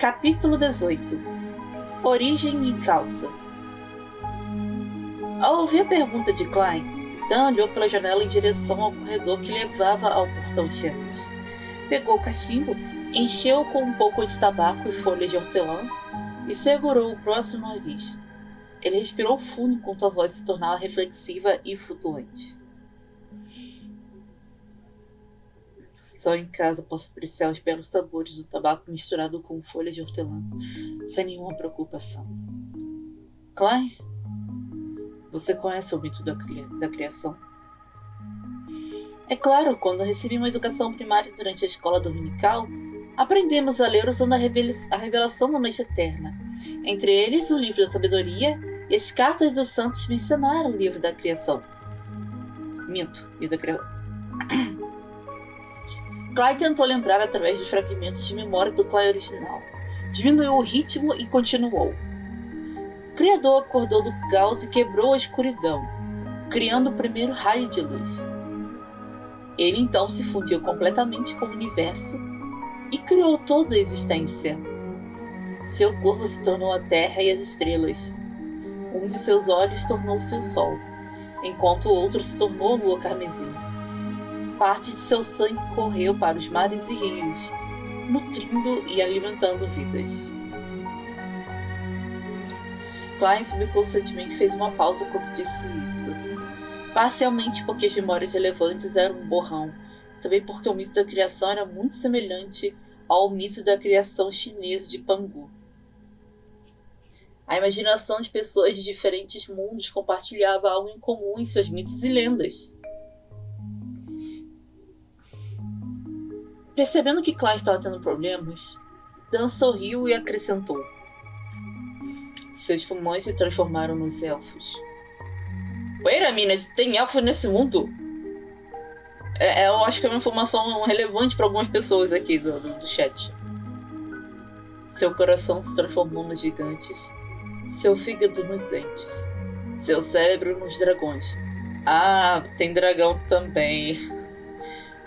Capítulo 18. Origem e causa. Ao ouvir a pergunta de Klein, Dan olhou pela janela em direção ao corredor que levava ao portão de Chambers. Pegou o cachimbo, encheu-o com um pouco de tabaco e folhas de hortelã e segurou-o próximo ao nariz. Ele respirou fundo enquanto a voz se tornava reflexiva e flutuante. Só em casa posso apreciar os belos sabores do tabaco misturado com folhas de hortelã, sem nenhuma preocupação. Klein, você conhece o mito da criação? É claro, quando recebi uma educação primária durante a escola dominical, aprendemos a ler usando a revelação da noite eterna. Entre eles, o livro da sabedoria e as cartas dos santos mencionaram o livro da criação. Mito e da criação. Klein tentou lembrar através dos fragmentos de memória do Klein original. Diminuiu o ritmo e continuou. O Criador acordou do caos e quebrou a escuridão, criando o primeiro raio de luz. Ele então se fundiu completamente com o universo e criou toda a existência. Seu corpo se tornou a terra e as estrelas. Um de seus olhos tornou-se o sol, enquanto o outro se tornou a lua carmesim. Parte de seu sangue correu para os mares e rios, nutrindo e alimentando vidas. Klein subconscientemente fez uma pausa quando disse isso. Parcialmente porque as memórias relevantes eram um borrão, também porque o mito da criação era muito semelhante ao mito da criação chinesa de Pangu. A imaginação de pessoas de diferentes mundos compartilhava algo em comum em seus mitos e lendas. Percebendo que Klein estava tendo problemas, Dan sorriu e acrescentou: seus pulmões se transformaram nos elfos. Wait a minute, tem elfo nesse mundo? Eu acho que é uma informação relevante para algumas pessoas aqui do chat. Seu coração se transformou nos gigantes, seu fígado nos dentes, seu cérebro nos dragões. Ah, tem dragão também.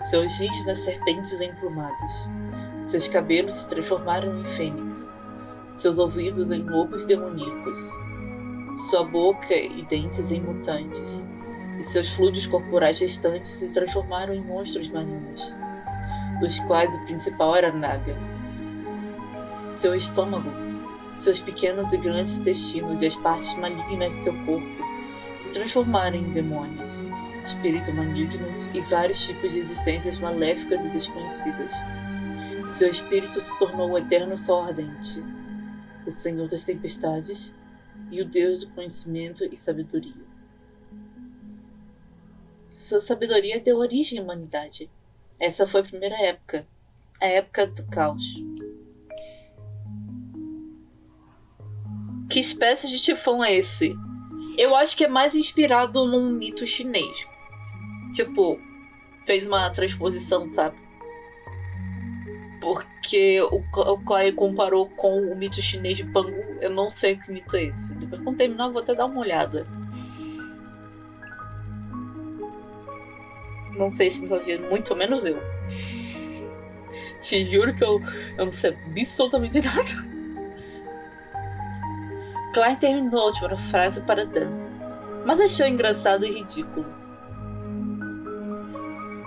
Seus rins nas serpentes emplumadas. Seus cabelos se transformaram em fênix. Seus ouvidos em lobos demoníacos. Sua boca e dentes em mutantes. E seus fluidos corporais gestantes se transformaram em monstros malignos, dos quais o principal era Naga. Seu estômago, seus pequenos e grandes intestinos e as partes malignas de seu corpo se transformaram em demônios, espíritos malignos e vários tipos de existências maléficas e desconhecidas. Seu espírito se tornou o eterno sol ardente, o senhor das tempestades e o deus do conhecimento e sabedoria. Sua sabedoria deu origem à humanidade. Essa foi a primeira época, a época do caos. Que espécie de tifão é esse? Eu acho que é mais inspirado num mito chinês. Tipo, fez uma transposição, sabe? Porque o Clay comparou com o mito chinês de Pangu. Eu não sei que mito é esse. Depois quando terminar eu vou até dar uma olhada. Não sei se muito menos eu. Te juro que eu não sei absolutamente nada. Klein terminou a última frase para Dan, mas achou engraçado e ridículo.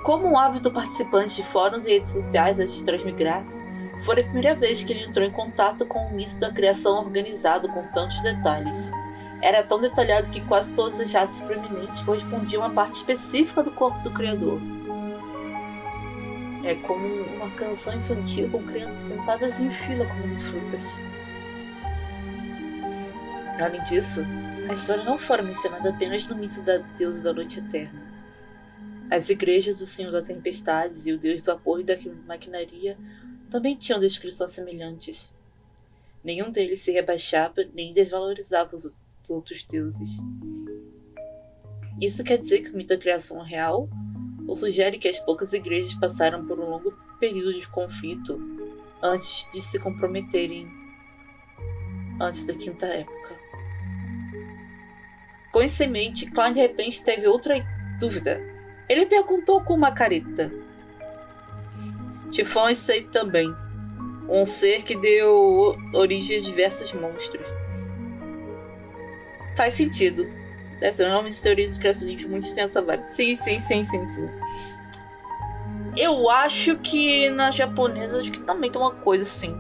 Como um ávido participante de fóruns e redes sociais antes de transmigrar, foi a primeira vez que ele entrou em contato com o mito da criação organizado com tantos detalhes. Era tão detalhado que quase todas as raças proeminentes correspondiam a uma parte específica do corpo do Criador. É como uma canção infantil com crianças sentadas em fila comendo frutas. Além disso, a história não fora mencionada apenas no mito da deusa da noite eterna. As igrejas do Senhor das Tempestades e o Deus do apoio da maquinaria também tinham descrições semelhantes. Nenhum deles se rebaixava nem desvalorizava os outros deuses. Isso quer dizer que o mito da criação é real? Ou sugere que as poucas igrejas passaram por um longo período de conflito antes de se comprometerem antes da quinta época? Com isso em mente, Klein de repente teve outra dúvida. Ele perguntou com uma careta: Tifões sei também. Um ser que deu origem a diversos monstros. Faz sentido. Normalmente teorias do criacionismo muito tem essa vibe. Sim. Eu acho que na japonesa acho que também tem uma coisa assim.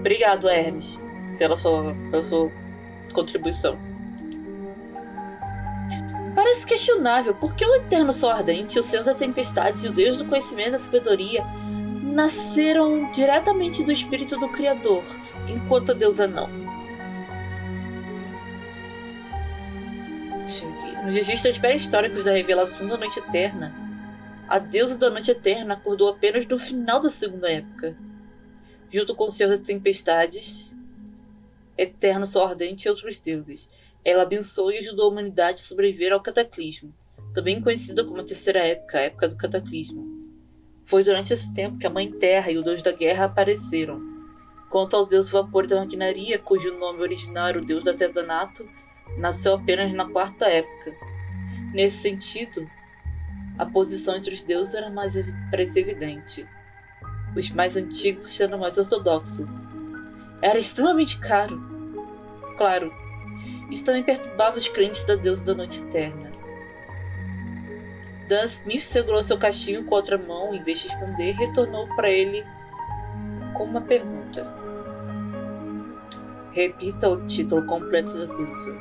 Obrigado, Hermes, pela sua contribuição. Parece questionável porque o Eterno Sol Ardente, o Senhor das Tempestades e o Deus do Conhecimento e da Sabedoria nasceram diretamente do espírito do Criador, enquanto a deusa não. Nos registros pré-históricos da revelação da Noite Eterna, a deusa da Noite Eterna acordou apenas no final da Segunda Época, junto com o Senhor das Tempestades, Eterno Sol Ardente e outros deuses. Ela abençoou e ajudou a humanidade a sobreviver ao Cataclismo, também conhecida como a Terceira Época, a Época do Cataclismo. Foi durante esse tempo que a Mãe Terra e o Deus da Guerra apareceram. Quanto ao Deus Vapor da Maquinaria, cujo nome original era o Deus do Artesanato, nasceu apenas na Quarta Época. Nesse sentido, a posição entre os deuses era parecia evidente. Os mais antigos eram mais ortodoxos. Era extremamente caro. Claro, isso também perturbava os crentes da deusa da Noite Eterna. Dan Smith segurou seu cachinho com a outra mão e, em vez de responder, retornou para ele com uma pergunta. Repita o título completo da deusa.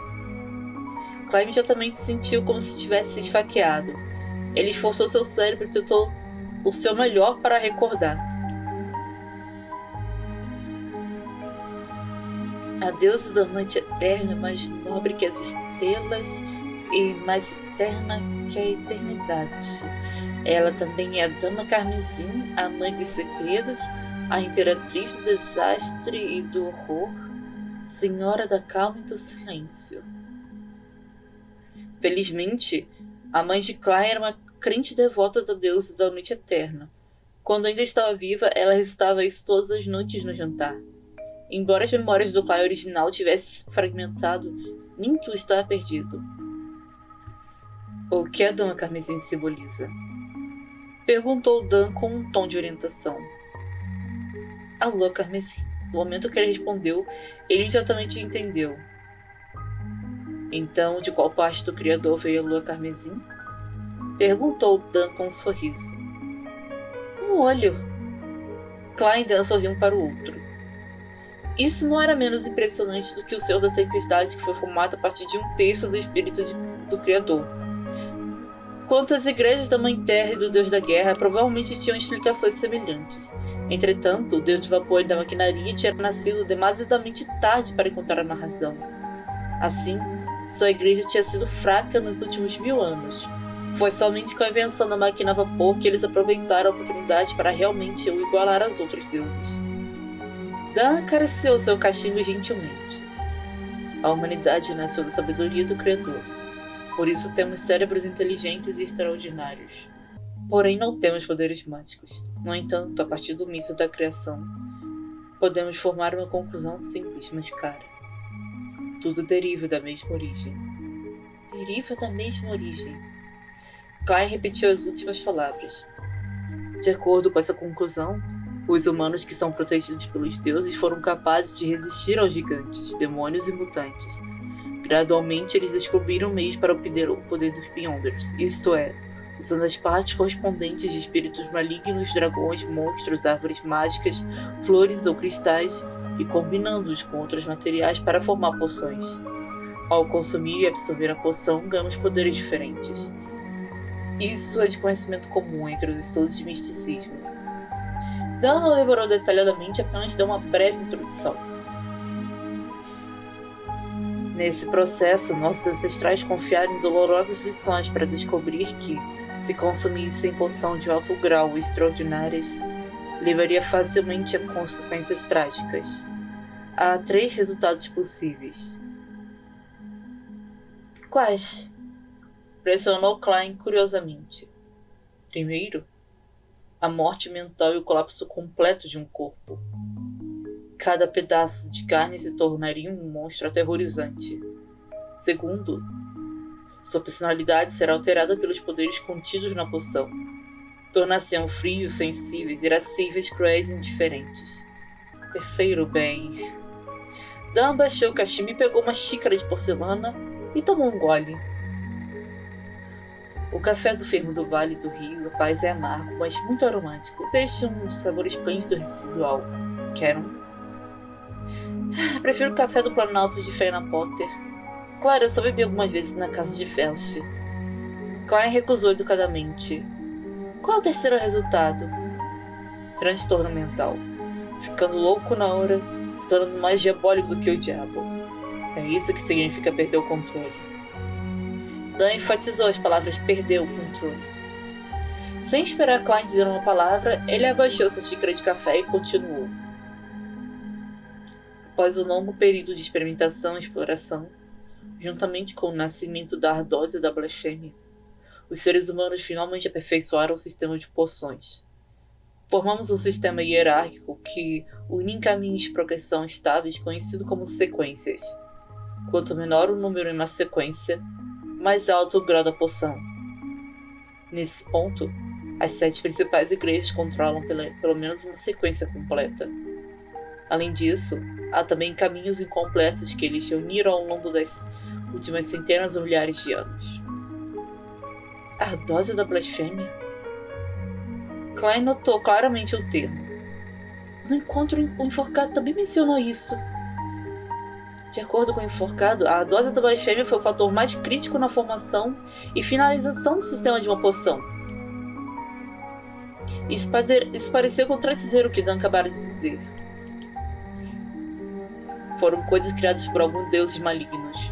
Clive imediatamente sentiu como se tivesse se esfaqueado. Ele esforçou seu cérebro e tentou o seu melhor para recordar. A deusa da Noite Eterna, mais nobre que as estrelas e mais eterna que a eternidade. Ela também é a Dama Carmesim, a Mãe dos Segredos, a Imperatriz do Desastre e do Horror, Senhora da Calma e do Silêncio. Felizmente, a mãe de Klein era uma crente devota da deusa da Noite Eterna. Quando ainda estava viva, ela recitava isso todas as noites no jantar. Embora as memórias do Klein original tivessem fragmentado, nem tudo estava perdido. O que a Dama Carmesim simboliza? Perguntou Dan com um tom de orientação. A Lua Carmesim. No momento que ele respondeu, ele imediatamente entendeu. Então, de qual parte do Criador veio a Lua Carmesim? Perguntou Dan com um sorriso. Um olho. Klein e Dan sorriam para o outro. Isso não era menos impressionante do que o Senhor das Tempestades, que foi formado a partir de um terço do espírito do Criador. Quanto às igrejas da Mãe Terra e do Deus da Guerra, provavelmente tinham explicações semelhantes. Entretanto, o Deus de Vapor e da Maquinaria tinha nascido demasiadamente tarde para encontrar uma razão. Assim, sua igreja tinha sido fraca nos últimos 1000 anos. Foi somente com a invenção da máquina a vapor que eles aproveitaram a oportunidade para realmente o igualar aos outros deuses. Dan acariciou seu cachimbo gentilmente. A humanidade nasceu da sabedoria do Criador. Por isso temos cérebros inteligentes e extraordinários. Porém, não temos poderes mágicos. No entanto, a partir do mito da criação, podemos formar uma conclusão simples, mas clara. Tudo deriva da mesma origem. Deriva da mesma origem. Klein repetiu as últimas palavras. De acordo com essa conclusão, os humanos que são protegidos pelos deuses foram capazes de resistir aos gigantes, demônios e mutantes. Gradualmente, eles descobriram meios para obter o poder dos Beyonders, isto é, usando as partes correspondentes de espíritos malignos, dragões, monstros, árvores mágicas, flores ou cristais, e combinando-os com outros materiais para formar poções. Ao consumir e absorver a poção, ganhamos poderes diferentes. Isso é de conhecimento comum entre os estudos de misticismo. Dan não elaborou detalhadamente, apenas deu uma breve introdução. Nesse processo, nossos ancestrais confiaram em dolorosas lições para descobrir que, se consumissem poção de alto grau extraordinárias, levaria facilmente a consequências trágicas. Há 3 resultados possíveis. Quais? Pressionou Klein curiosamente. Primeiro, a morte mental e o colapso completo de um corpo. Cada pedaço de carne se tornaria um monstro aterrorizante. Segundo, sua personalidade será alterada pelos poderes contidos na poção. tornar-se-ão frios, sensíveis, irascíveis, cruéis e indiferentes. Terceiro bem. Dan baixou o cachimbo e pegou uma xícara de porcelana e tomou um gole. O café do Fermo do Vale do Rio, rapaz, é amargo, mas muito aromático. Deixa um sabor esplêndido residual. Quer um? Prefiro o café do Planalto de Fiona Potter. Claro, eu só bebi algumas vezes na casa de Felch. Klein recusou educadamente. Qual é o terceiro resultado? Transtorno mental. Ficando louco na hora, se tornando mais diabólico do que o diabo. É isso que significa perder o controle. Dan enfatizou as palavras perder o controle. Sem esperar Klein dizer uma palavra, ele abaixou sua xícara de café e continuou. Após um longo período de experimentação e exploração, juntamente com o nascimento da ardósia da blasfêmia, os seres humanos finalmente aperfeiçoaram o sistema de poções. Formamos um sistema hierárquico que une em caminhos de progressão estáveis conhecido como sequências. Quanto menor o número em uma sequência, mais alto o grau da poção. Nesse ponto, as 7 principais igrejas controlam pelo menos uma sequência completa. Além disso, há também caminhos incompletos que eles reuniram ao longo das últimas centenas ou milhares de anos. A ardósia da blasfêmia? Klein notou claramente o termo. No encontro, o enforcado também mencionou isso. De acordo com o enforcado, a ardósia da blasfêmia foi o fator mais crítico na formação e finalização do sistema de uma poção. Isso pareceu contradizer o que Dan acabara de dizer. Foram coisas criadas por alguns deuses malignos.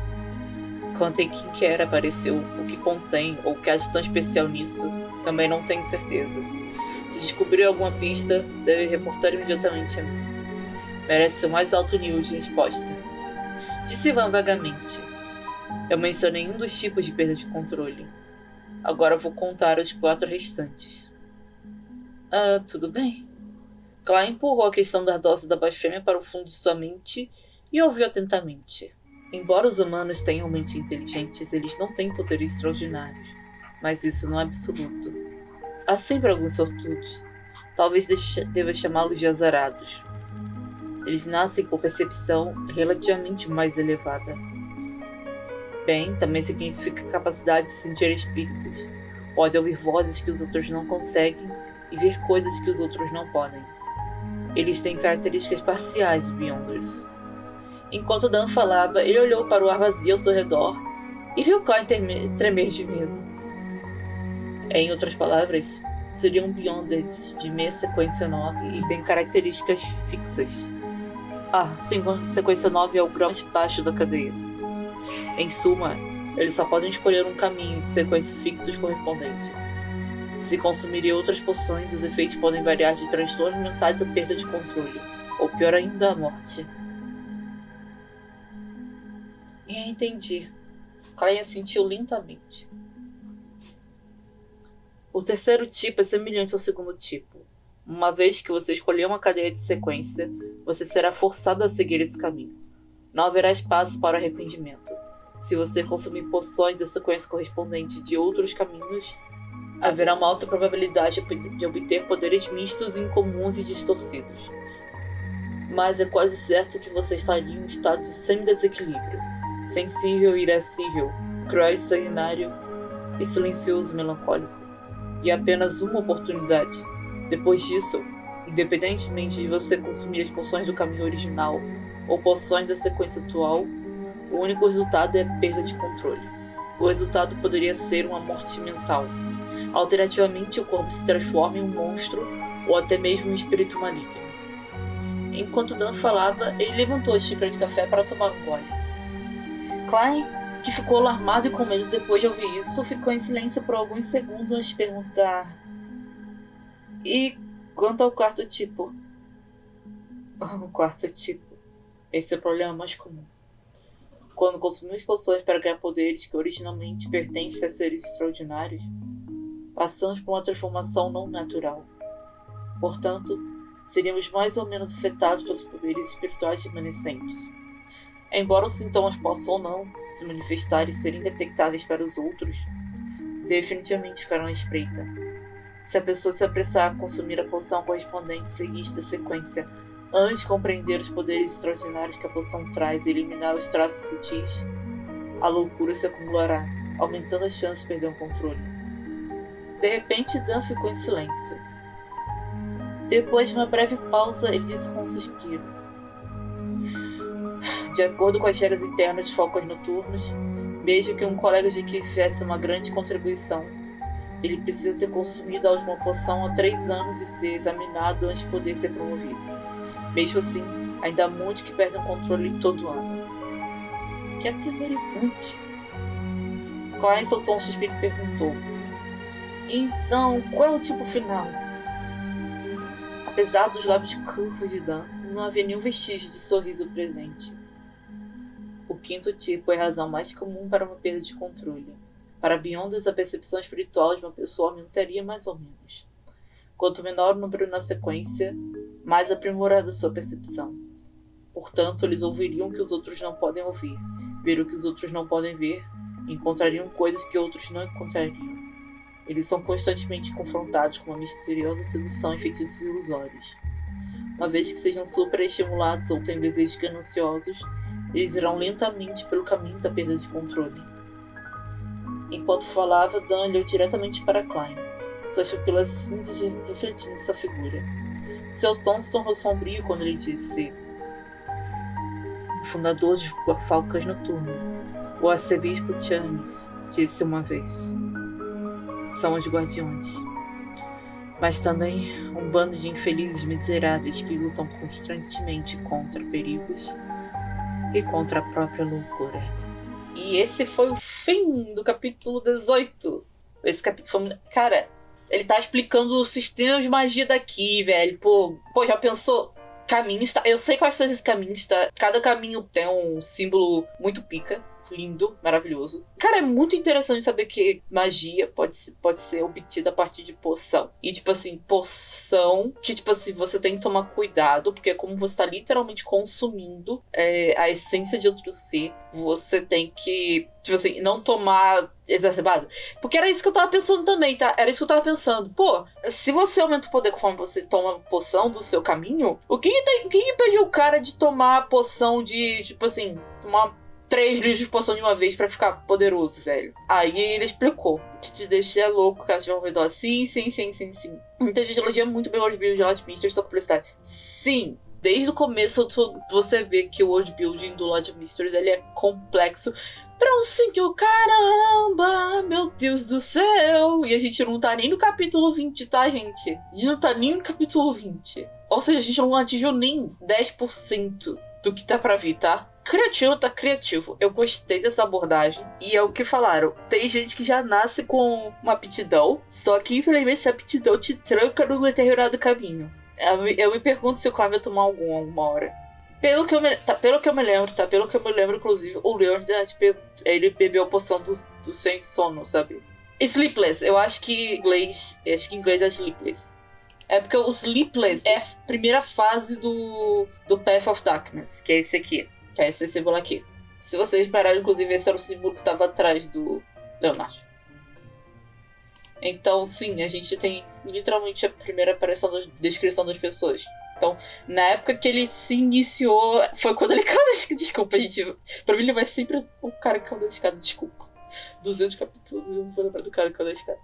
Quanto em quem quer apareceu, o que contém ou o que há de tão especial nisso, também não tenho certeza. Se descobrir alguma pista, deve reportar imediatamente a mim. Merece o mais alto nível de resposta. Disse Van vagamente. Eu mencionei um dos tipos de perda de controle. Agora vou contar os 4 restantes. Tudo bem. Klein empurrou a questão da ardósia da blasfêmia para o fundo de sua mente e ouviu atentamente. Embora os humanos tenham mente inteligentes, eles não têm poderes extraordinários. Mas isso não é absoluto. Há sempre alguns sortudos. Talvez deva chamá-los de azarados. Eles nascem com percepção relativamente mais elevada. Bem, também significa capacidade de sentir espíritos. Pode ouvir vozes que os outros não conseguem e ver coisas que os outros não podem. Eles têm características parciais de Beyonders. Enquanto Dan falava, ele olhou para o ar vazio ao seu redor e viu Klein tremer de medo. Em outras palavras, seriam Beyonders de meia sequência 9 e têm características fixas. Sim, a sequência 9 é o grau mais baixo da cadeia. Em suma, eles só podem escolher um caminho de sequência fixos correspondente. Se consumirem outras poções, os efeitos podem variar de transtornos mentais a perda de controle, ou pior ainda, a morte. Entendi. Klein assentiu lentamente. O terceiro tipo é semelhante ao segundo tipo. Uma vez que você escolher uma cadeia de sequência, você será forçado a seguir esse caminho. Não haverá espaço para arrependimento. Se você consumir poções da sequência correspondente de outros caminhos, haverá uma alta probabilidade de obter poderes mistos, incomuns e distorcidos. Mas é quase certo que você estaria em um estado de semi-desequilíbrio, sensível e irascível, cruel e sanguinário e silencioso e melancólico. E apenas uma oportunidade. Depois disso, independentemente de você consumir as poções do caminho original ou poções da sequência atual, o único resultado é a perda de controle. O resultado poderia ser uma morte mental. Alternativamente, o corpo se transforma em um monstro ou até mesmo um espírito maligno. Enquanto Dan falava, ele levantou a xícara de café para tomar um gole. Klein, que ficou alarmado e com medo depois de ouvir isso, ficou em silêncio por alguns segundos antes de perguntar: E quanto ao quarto tipo? O quarto tipo. Esse é o problema mais comum. Quando consumimos poções para ganhar poderes que originalmente pertencem a seres extraordinários, passamos por uma transformação não natural. Portanto, seríamos mais ou menos afetados pelos poderes espirituais remanescentes. Embora os sintomas possam ou não se manifestar e serem detectáveis para os outros, definitivamente ficarão à espreita. Se a pessoa se apressar a consumir a poção correspondente e seguir esta sequência, antes de compreender os poderes extraordinários que a poção traz e eliminar os traços sutis, a loucura se acumulará, aumentando as chances de perder o controle. De repente, Dan ficou em silêncio. Depois de uma breve pausa, ele disse com um suspiro: de acordo com as regras internas de focos noturnos, mesmo que um colega de equipe fizesse uma grande contribuição, ele precisa ter consumido a última poção há 3 anos e ser examinado antes de poder ser promovido. Mesmo assim, ainda há muitos que perdem o controle todo ano. Que atemorizante. Klein soltou um suspiro e perguntou: então, qual é o tipo final? Apesar dos lábios curvos de Dan, não havia nenhum vestígio de sorriso presente. O quinto tipo é a razão mais comum para uma perda de controle. Para Beyonders, a percepção espiritual de uma pessoa aumentaria mais ou menos. Quanto menor o número na sequência, mais aprimorada sua percepção. Portanto, eles ouviriam o que os outros não podem ouvir, ver o que os outros não podem ver, e encontrariam coisas que outros não encontrariam. Eles são constantemente confrontados com uma misteriosa sedução e feitiços ilusórios. Uma vez que sejam superestimulados ou tenham desejos gananciosos, eles irão lentamente pelo caminho da perda de controle. Enquanto falava, Dan olhou diretamente para Klein, suas pupilas cinzas refletindo sua figura. Seu tom se tornou sombrio quando ele disse: fundador dos Falcões Noturnos, o arcebispo Chanes, disse uma vez: são os guardiões, mas também um bando de infelizes miseráveis que lutam constantemente contra perigos e contra a própria loucura. E esse foi o fim do capítulo 18. Esse capítulo foi muito... Cara, ele tá explicando o sistema de magia daqui, velho. Pô, já pensou? Caminhos, tá? Eu sei quais são esses caminhos, tá? Cada caminho tem um símbolo muito pica. Lindo, maravilhoso. Cara, é muito interessante saber que magia pode ser obtida a partir de poção. E, tipo assim, poção que, tipo assim, você tem que tomar cuidado, porque é como você tá literalmente consumindo a essência de outro ser. Você tem que, tipo assim, não tomar exacerbado. Porque era isso que eu tava pensando também, tá? Era isso que eu tava pensando. Pô, se você aumenta o poder conforme você toma a poção do seu caminho, o que impediu o cara de tomar a poção de, tipo assim, tomar 3 litros de poção de uma vez pra ficar poderoso, velho? Aí ele explicou que te deixa louco caso de um redor. Sim. Muita gente elogia muito bem o world building de Lord Mystery e sua complexidade. Sim, desde o começo você vê que o world building do Lord Mystery ele é complexo pra um senhor, caramba, meu Deus do céu. E a gente não tá nem no capítulo 20, tá, gente? A gente não tá nem no capítulo 20. Ou seja, a gente não atingiu nem 10% do que tá pra vir, tá? Tá criativo. Eu gostei dessa abordagem. E é o que falaram. Tem gente que já nasce com uma aptidão. Só que, infelizmente, essa aptidão te tranca num determinado caminho. Eu me pergunto se o Clive vai tomar alguma hora. Pelo que eu me lembro, inclusive, o Leon, ele bebeu a poção do sem sono, sabe? Sleepless. Eu acho que em inglês é Sleepless. É porque o Sleepless é a primeira fase do Path of Darkness, que é esse aqui. Que é esse símbolo aqui. Se vocês repararam, inclusive, esse era o símbolo que estava atrás do Leonardo. Então, sim, a gente tem literalmente a primeira aparição da descrição das pessoas. Então, na época que ele se iniciou, foi quando ele caiu da escada. Desculpa, gente. Pra mim, ele vai sempre o cara que caiu da escada. Desculpa. 200 capítulos, eu não vou lembrar do cara que caiu da escada.